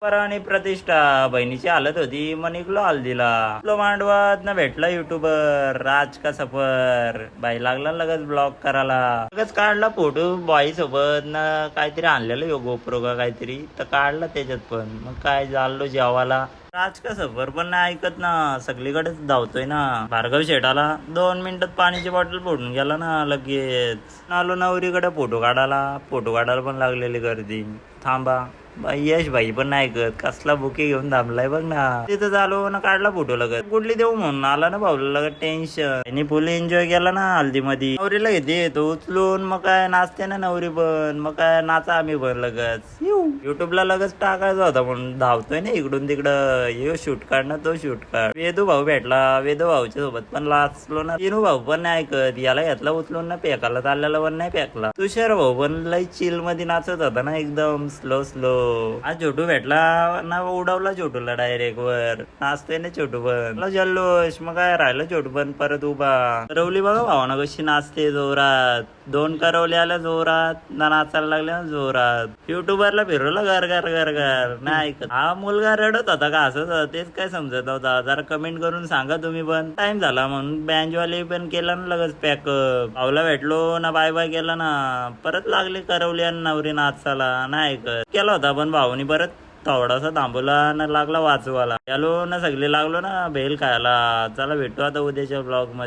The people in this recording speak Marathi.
आणि प्रतिष्ठा बहिणीची हालत होती मग निघलो हल्दीला. मांडवात ना भेटला युट्यूबर राज का सफर बाई लागला लगेच ब्लॉग करायला. लगेच काढला फोटो बाई सोबत ना काहीतरी आणलेलं यो गोप्रो का काहीतरी तर काढला त्याच्यात पण. मग काय चाललो जेवायला. राज का सफर पण नाही ऐकत ना सगळीकडेच धावतोय ना. भार्गव शेटाला 2 मिनिटात पाण्याची बॉटल फोडून गेला ना लगेच. आलो नवरीकडे फोटो काढायला पण लागलेली गर्दी. थांबा यश भाई पण नाही ऐकत कसला बुके घेऊन थांबलाय बघ ना. तिथं झालो ना काढला फोटो लगत कुठली देऊ म्हणून आला ना भाऊला लगत टेन्शन. आणि फुल एन्जॉय केला ना हल्दी मध्ये. नवरीला घेते तो उचलून मग काय नाचते ना नवरी पण. मग काय नाचा आम्ही पण लगच. युट्यूबला लगच टाकायचा होता म्हणून धावतोय ना इकडून तिकडं. यो शूट काढ ना तो शूट काढ. वेदू भाऊ भेटला वेदू भाऊच्या सोबत पण लाचलो ना. तीनू भाऊ पण नाही ऐकत याला घेतला उचलून ना पेकाला चाललेला पण नाही पेकला. तुषार भाऊ पण लई चिल मध्ये नाचत होता ना एकदम स्लो स्लो. आज छोटू भेटला ना उडवला छोटूला डायरेक्ट वर. नाचतोय ना छोटू पण जल्लोष. मग काय राहिलं छोटू पण परत उभा. करवली बघा भावाना कशी नाचते जोरात. 2 करवली आल्या जोरात ना नाचायला लागल्या जोरात. युट्यूबरला फिरवलं घर घर घर घर नाही ऐकत. हा मुलगा रडत होता का असं तेच काय समजत होता. जरा कमेंट करून सांगा तुम्ही पण. टाइम झाला म्हणून बँजवाले पण केला ना लगेच पॅकअप. भाऊला भेटलो ना बाय बाय केला ना. परत लागली करवली आणि नवरी नाचायला नाही ऐकत. केला होता पण भाऊनी परत थोडासा थांबवला ना लागला वाचवायला. यालो ना सगळे लागलो ना भेल खायला. चला भेटू आता उद्याच्या ब्लॉग मध्ये.